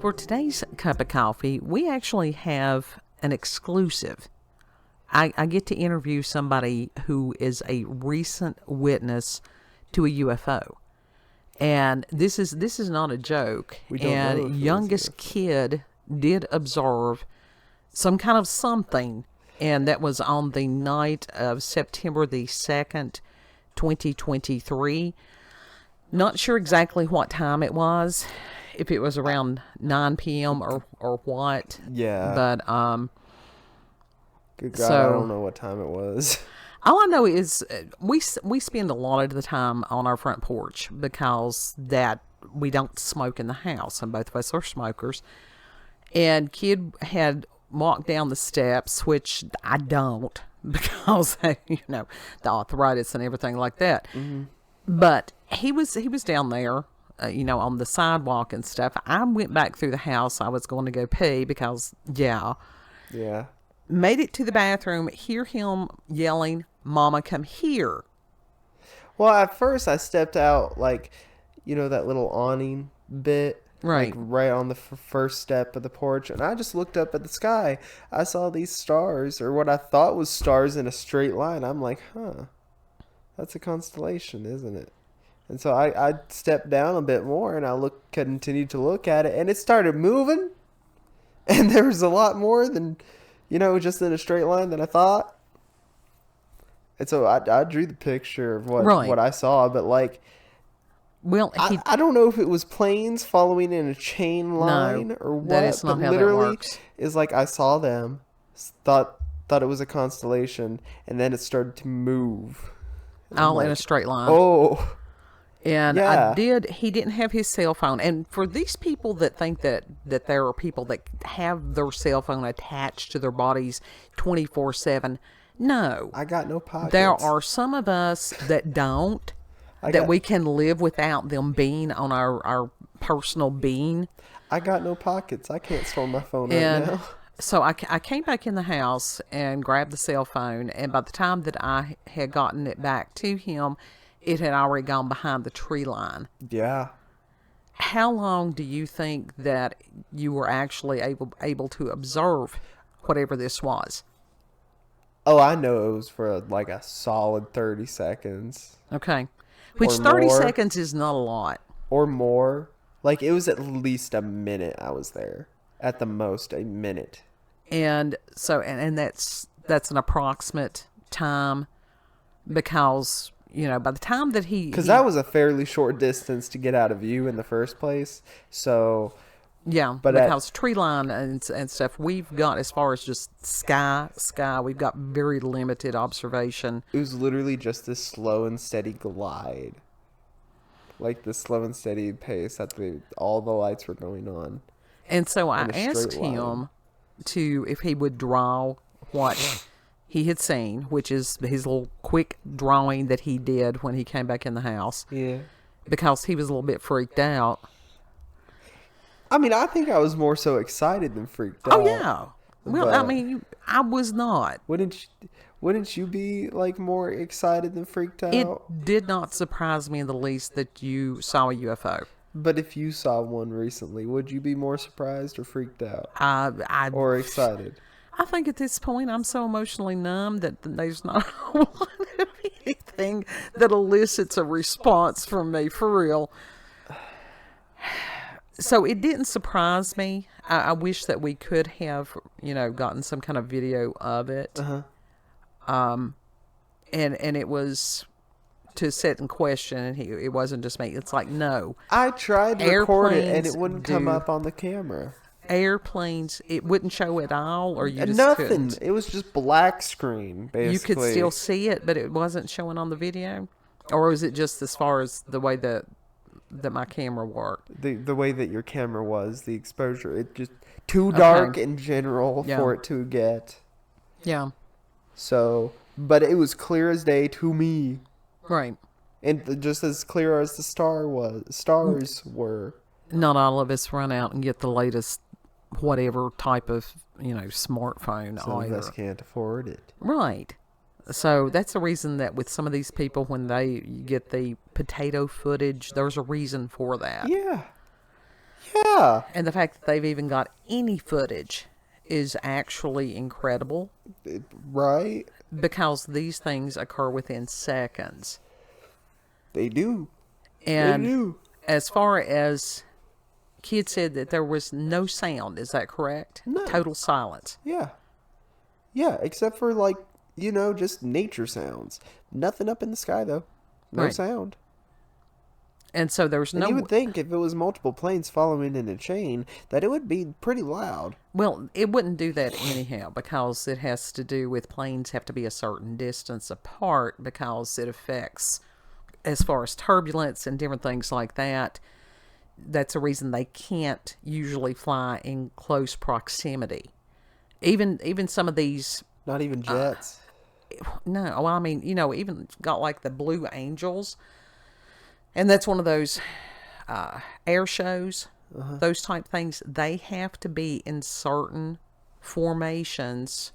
For today's cup of coffee, we actually have an exclusive. I get to interview somebody who is a recent witness to a UFO. And this is not a joke. We don't know if it was youngest kid did observe some kind of something, and that was on the night of September the 2nd, 2023. Not sure exactly what time it was, if it was around 9 p.m. or what. Yeah. But Good God, I don't know what time it was. all I know is we spend a lot of the time on our front porch because that we don't smoke in the house, and both of us are smokers. And kid had walked down the steps, which I don't because the arthritis and everything like that. Mm-hmm. But he was down there, on the sidewalk and stuff. I went back through the house. I was going to go pee because Yeah. made it to the bathroom, hear him yelling, "Mama, come here." Well, at first I stepped out, that little awning bit. Right. Right on the first step of the porch. And I just looked up at the sky. I saw these stars, or what I thought was stars in a straight line. I'm like, that's a constellation, isn't it? And so I stepped down a bit more, and I continued to look at it, and it started moving. And there was a lot more than, just in a straight line than I thought. And so I drew the picture of what I saw, but Well, I don't know if it was planes following in a chain line or what. That is not but how literally that works. is I saw them, thought it was a constellation, and then it started to move. all in a straight line. Oh. And Yeah. he didn't have his cell phone. And for these people that think that there are people that have their cell phone attached to their bodies 24/7, no. I got no pockets. There are some of us that don't, we can live without them being on our personal being. I got no pockets. I can't store my phone right And now. so I came back in the house and grabbed the cell phone. And by the time that I had gotten it back to him, it had already gone behind the tree line. Yeah. How long do you think that you were actually able to observe whatever this was? Oh, I know it was for a solid 30 seconds. Okay. Which Or 30 more. seconds is not a lot. Or more. It was at least a minute I was there. At the most, a minute. And so, and that's an approximate time because, by the time that Because that was a fairly short distance to get out of view in the first place. So, yeah, but because tree line and stuff, we've got, as far as just sky, we've got very limited observation. it was literally just this slow and steady glide. This slow and steady pace that all the lights were going on. And so I In a asked straight line. him if he would draw what he had seen, which is his little quick drawing that he did when he came back in the house. Yeah. Because he was a little bit freaked out. I mean, I think I was more so excited than freaked out. Oh, yeah. Well, But I was not. Wouldn't you be more excited than freaked out? It did not surprise me in the least that you saw a UFO. But if you saw one recently, would you be more surprised or freaked out? Or excited? I think at this point I'm so emotionally numb that there's not a lot of anything that elicits a response from me, for real. So it didn't surprise me. I wish that we could have, gotten some kind of video of it. Uh-huh. And it was to sit and question, and it wasn't just me. It's no. I tried to record it and Airplanes it wouldn't come do- up on the camera. Airplanes, it wouldn't show at all, or you just Nothing. couldn't. It was just black screen, basically. You could still see it, but it wasn't showing on the video? Or was it just as far as the way that my camera worked? The way that your camera was, the exposure, it just too dark in general for it to get. Yeah. So, but it was clear as day to me. Right. And just as clear as the stars were. Not all of us run out and get the latest whatever type of, smartphone Some either. of us can't afford it. Right. So that's the reason that with some of these people, when they get the potato footage, there's a reason for that. Yeah. Yeah. And the fact that they've even got any footage is actually incredible Right? because these things occur within seconds. They do. They And do. as far as kids said that there was no sound, is that correct? No. Total silence. Yeah. Yeah, except for like, just nature sounds. Nothing up in the sky though. No Right. sound. And so there was And no. you would think if it was multiple planes following in a chain that it would be pretty loud. Well, it wouldn't do that anyhow because it has to do with planes have to be a certain distance apart because it affects, as far as turbulence and different things like that. That's a reason they can't usually fly in close proximity. Even some of these, Not even jets. no, well, I mean, even got like the Blue Angels, and that's one of those air shows, those type things. They have to be in certain formations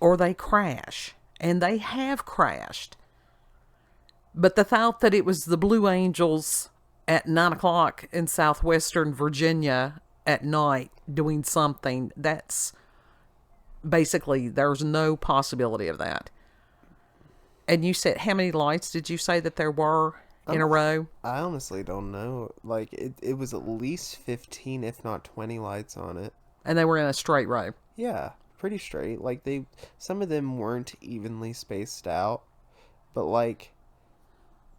or they crash, and they have crashed. But the thought that it was the Blue Angels at 9 o'clock in southwestern Virginia at night doing something, that's basically, there's no possibility of that. And you said, how many lights did you say that there were in a row? I honestly don't know. Like, it was at least 15, if not 20 lights on it. And they were in a straight row. Yeah, pretty straight. Like, some of them weren't evenly spaced out. But, like,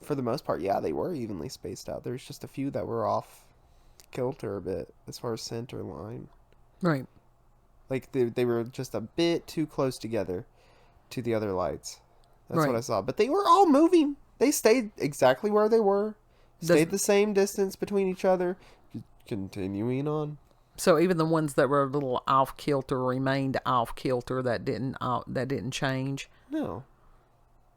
for the most part, yeah, they were evenly spaced out. There's just a few that were off kilter a bit as far as center line. Right. Like, they were just a bit too close together to the other lights. That's what I saw. But they were all moving. They stayed exactly where they were. Stayed the same distance between each other. Continuing on. So even the ones that were a little off kilter remained off kilter. That didn't change. No.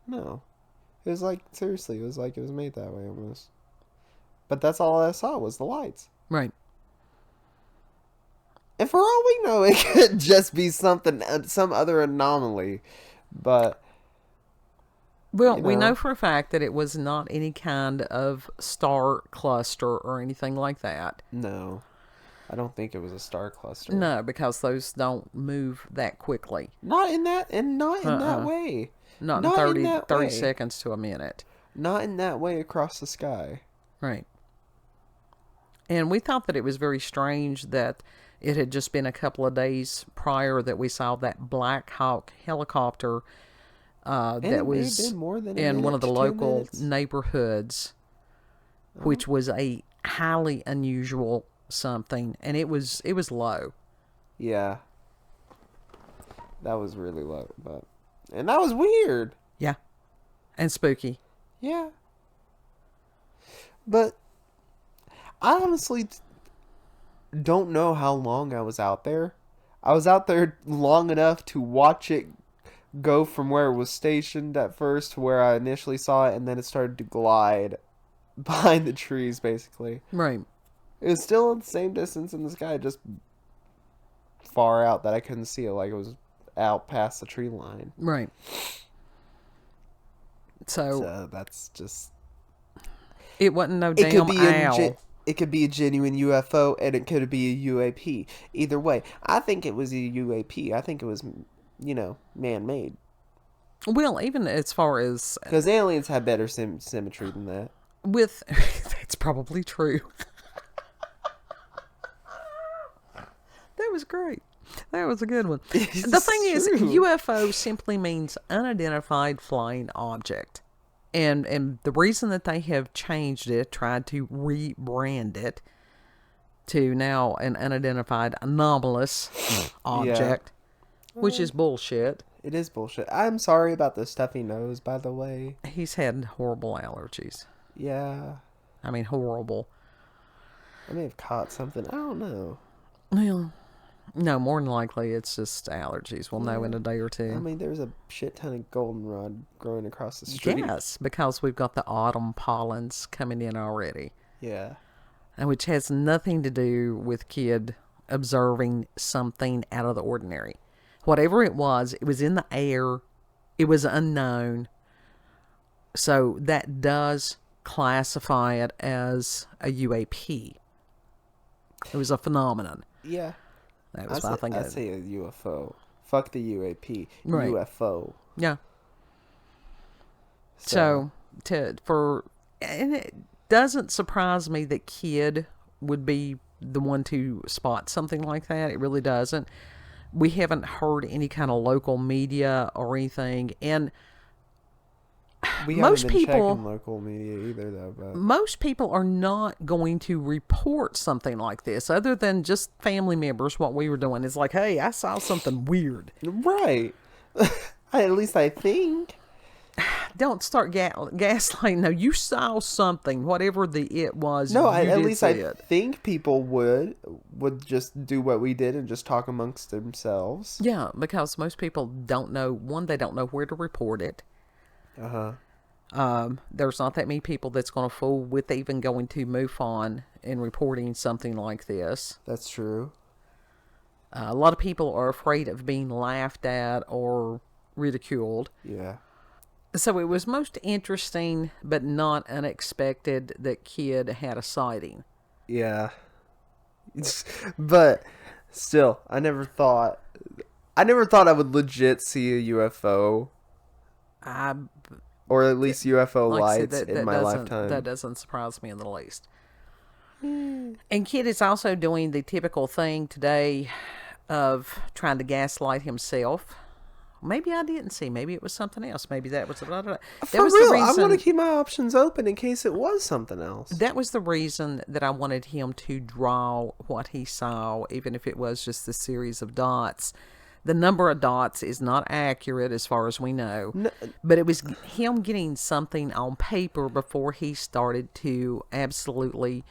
It was like, seriously, it was like it was made that way almost. But that's all I saw was the lights. Right. And for all we know, it could just be some other anomaly. But well, we know for a fact that it was not any kind of star cluster or anything like that. No, I don't think it was a star cluster. No, because those don't move that quickly. Not in that way. Not in 30 seconds to a minute. Not in that way across the sky. Right. And we thought that it was very strange that it had just been a couple of days prior that we saw that Black Hawk helicopter that was in one of the local neighborhoods, which was a highly unusual something, and it was low. Yeah. That was really low, and that was weird. Yeah. And spooky. Yeah. But I honestly don't know how long I was out there. I was out there long enough to watch it go from where it was stationed at first to where I initially saw it, and then it started to glide behind the trees, basically. Right. It was still at the same distance in the sky, just far out that I couldn't see it, like it was out past the tree line. Right. So that's just... It wasn't no damn owl. It could be a genuine UFO, and it could be a UAP. Either way, I think it was a UAP. I think it was, man-made. Well, even as far as... Because aliens have better symmetry than that. That's probably true. That was great. That was a good one. The thing is, UFO simply means unidentified flying object. And the reason that they have changed it, tried to rebrand it to now an unidentified anomalous object, which is bullshit. It is bullshit. I'm sorry about the stuffy nose, by the way. He's had horrible allergies. Yeah. I mean, horrible. I may have caught something. I don't know. Well, no, more than likely it's just allergies. We'll know in a day or two. I mean, there's a shit ton of goldenrod growing across the street. Yes, because we've got the autumn pollens coming in already. Yeah. And which has nothing to do with kid observing something out of the ordinary. Whatever it was in the air. It was unknown. So that does classify it as a UAP. It was a phenomenon. Yeah. That was my thing. I say a UFO. Fuck the UAP. Right. UFO. Yeah. So and it doesn't surprise me that kid would be the one to spot something like that. It really doesn't. We haven't heard any kind of local media or anything, and we most haven't been people checking local media either, though. But most people are not going to report something like this, other than just family members. What we were doing is like, hey, I saw something weird. right. At least I think. Don't start gaslighting. No, you saw something, whatever it was. No, at least I think people would just do what we did and just talk amongst themselves. Yeah, because most people don't know. One, they don't know where to report it. There's not that many people that's going to fool with even going to MUFON and reporting something like this. That's true. A lot of people are afraid of being laughed at or ridiculed. Yeah. So it was most interesting, but not unexpected, that kid had a sighting. Yeah. But still, I never thought I would legit see a UFO. Or at least UFO lights in my lifetime. That doesn't surprise me in the least. And kid is also doing the typical thing today of trying to gaslight himself. Maybe I didn't see. Maybe it was something else. Maybe that was... For real, I want to keep my options open in case it was something else. That was the reason that I wanted him to draw what he saw, even if it was just a series of dots. The number of dots is not accurate as far as we know. No. But it was him getting something on paper before he started to absolutely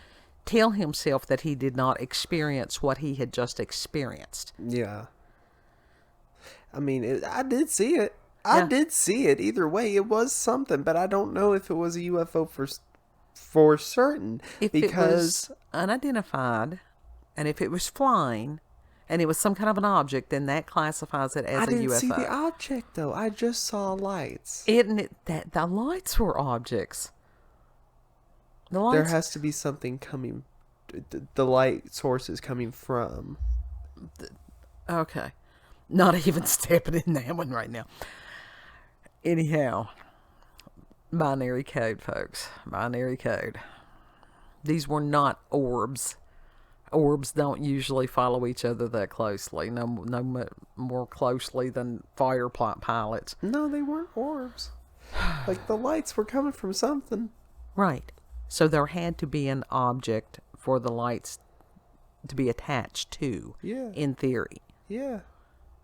tell himself that he did not experience what he had just experienced. Yeah. I mean, I did see it. I did see it. Either way, it was something, but I don't know if it was a UFO for certain. If it was unidentified, and if it was flying, and it was some kind of an object, then that classifies it as a UFO. I didn't see the object, though. I just saw lights. Isn't it that the lights were objects? There has to be something coming. The light source is coming from. Okay. Not even stepping in that one right now. Anyhow, binary code, folks. Binary code. These were not orbs. Orbs don't usually follow each other that closely. No more closely than fighter pilots. No, they weren't orbs. Like, the lights were coming from something. Right. So there had to be an object for the lights to be attached to. Yeah. In theory. Yeah.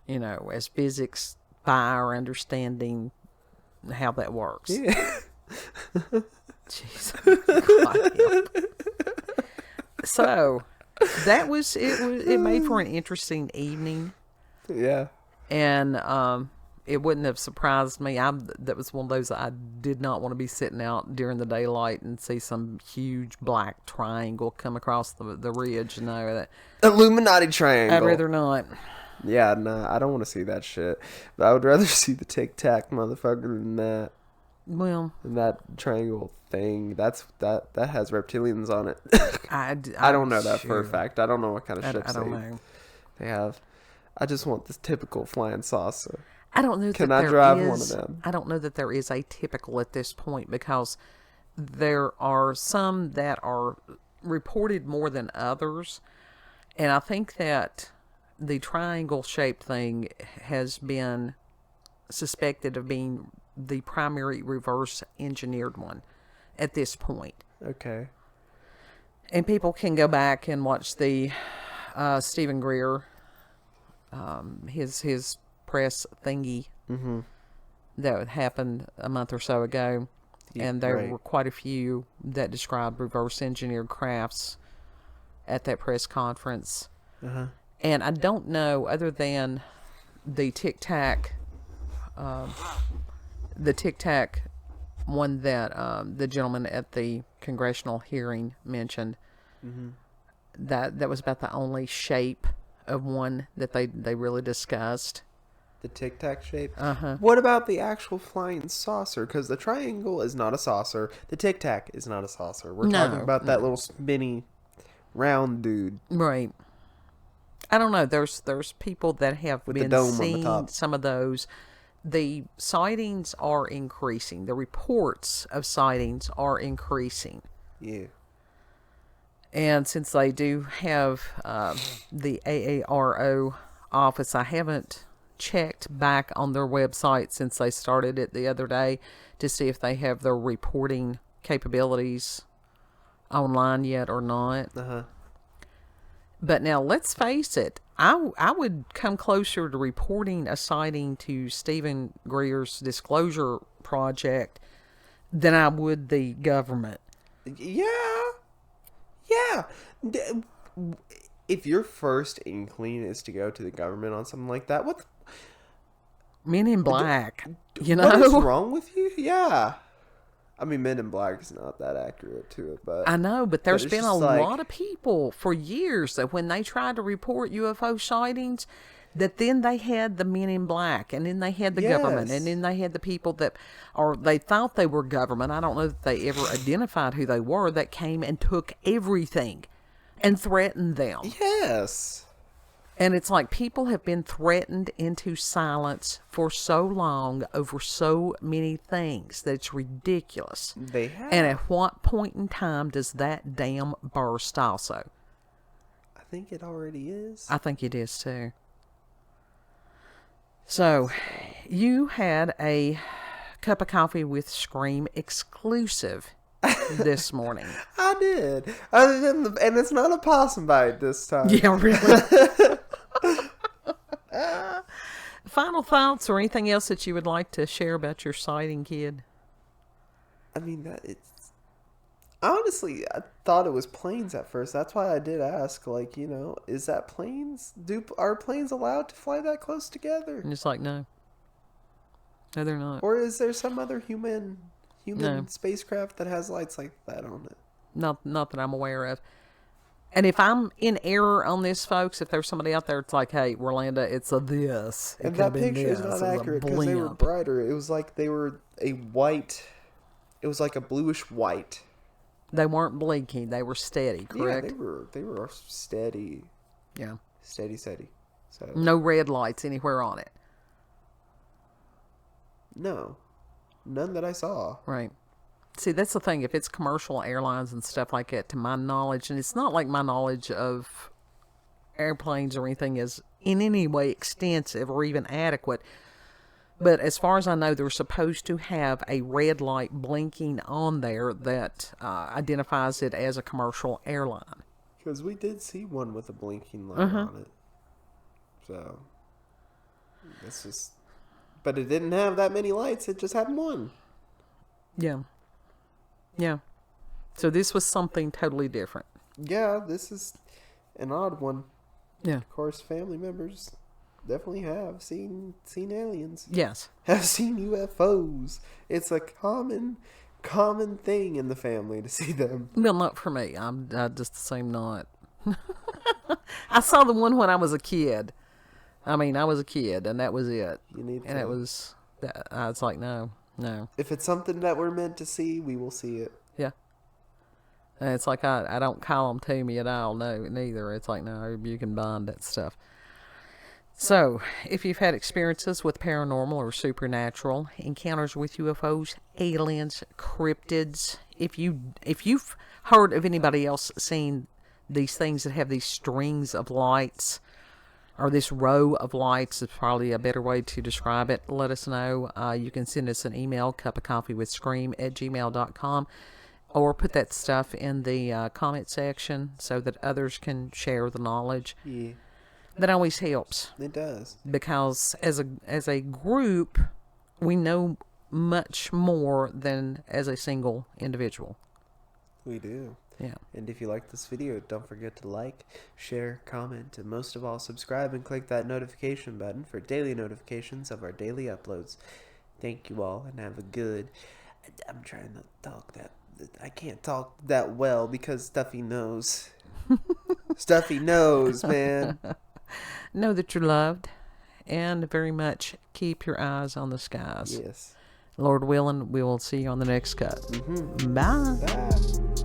You know, as physics, by our understanding how that works. Yeah. Jeez. So, that was it. It made for an interesting evening. Yeah. And it wouldn't have surprised me. That was one of those I did not want to be sitting out during the daylight and see some huge black triangle come across the ridge. No, that Illuminati triangle. I'd rather not. Yeah, nah, I don't want to see that shit. But I would rather see the Tic Tac motherfucker than that. Well, than that triangle thing. That has reptilians on it. I don't know that for a fact. I don't know what kind of ships they have. I just want this typical flying saucer. I don't know. Can I drive one of them? I don't know that there is a typical at this point, because there are some that are reported more than others, and I think that the triangle-shaped thing has been suspected of being the primary reverse-engineered one at this point. Okay. And people can go back and watch the Stephen Greer, his press thingy that happened a month or so ago. And there were quite a few that described reverse-engineered crafts at that press conference. Uh-huh. And I don't know, other than the Tic Tac, one that the gentleman at the congressional hearing mentioned, that was about the only shape of one that they really discussed. The Tic Tac shape? Uh-huh. What about the actual flying saucer? Because the triangle is not a saucer. The Tic Tac is not a saucer. We're talking about that little spinny round dude. Right. I don't know. There's people that have With the been dome on the seeing top. some of those. The sightings are increasing. The reports of sightings are increasing. Yeah. And since they do have the AARO office, I haven't checked back on their website since they started it the other day to see if they have their reporting capabilities online yet or not. Uh-huh. But now, let's face it, I would come closer to reporting a sighting to Stephen Greer's Disclosure Project than I would the government. Yeah. Yeah. If your first inkling is to go to the government on something like that, what Men in Black, you know? what is wrong with you? Yeah. I mean, Men in Black is not that accurate to it, but I know, but there's it's been a just like- lot of people for years that when they tried to report UFO sightings, that then they had the Men in Black, and then they had the government, Yes. and then they had the people that, or they thought they were government. I don't know that they ever identified who they were, that came and took everything and threatened them. Yes. And it's like people have been threatened into silence for so long over so many things that it's ridiculous. They have. And at what point in time does that dam burst also? I think it already is. I think it is too. So, you had a cup of coffee with Scream exclusive this morning. I did. Other than and it's not a possum bite this time. Yeah, really. Final thoughts or anything else that you would like to share about your sighting, kid? I mean, it's honestly, I thought it was planes at first. That's why I did ask. Like, is that planes? Are planes allowed to fly that close together, And it's like, no, they're not. or is there some other human No. spacecraft that has lights like that on it? Not that I'm aware of. And if I'm in error on this, folks, if there's somebody out there, it's like, hey, Rolanda, it's a this. It And could have that been picture is this. not It was a accurate because they were blimp. brighter. It was like they were a white. It was like a bluish white. They weren't blinking. They were steady, correct? Yeah, they were steady. Yeah. Steady. So No red lights anywhere on it. no, none that I saw. Right. See, that's the thing. If it's commercial airlines and stuff like that, to my knowledge, and it's not like my knowledge of airplanes or anything is in any way extensive or even adequate, but as far as I know, they're supposed to have a red light blinking on there that identifies it as a commercial airline. Because we did see one with a blinking light on it. So, it's just... But it didn't have that many lights. It just had one. Yeah. Yeah. So this was something totally different. Yeah, this is an odd one. Yeah. Of course, family members definitely have seen aliens. Yes. Have seen UFOs. It's a common thing in the family to see them. Well, not for me. I just assume not. I saw the one when I was a kid. I mean, I was a kid, and that was it. You need And to... it was... I was like, no. If it's something that we're meant to see, we will see it. Yeah. And it's like, I don't call them to me at all. No, neither. It's like, no, you can bind that stuff. So, if you've had experiences with paranormal or supernatural, encounters with UFOs, aliens, cryptids, if you've heard of anybody else seeing these things that have these strings of lights, or this row of lights is probably a better way to describe it, let us know. You can send us an email, cupofcoffeewithscream@gmail.com, or put that stuff in the comment section so that others can share the knowledge. Yeah, That always helps, it does. because as a group, we know much more than as a single individual. We do. Yeah. And if you like this video, don't forget to like, share, comment, and most of all, subscribe and click that notification button for daily notifications of our daily uploads. Thank you all, and have a good... I'm trying to talk that... I can't talk that well because Stuffy knows. Stuffy knows, man. Know that you're loved, and very much keep your eyes on the skies. Yes. Lord willing, we will see you on the next cut. Mm-hmm. Bye. Bye.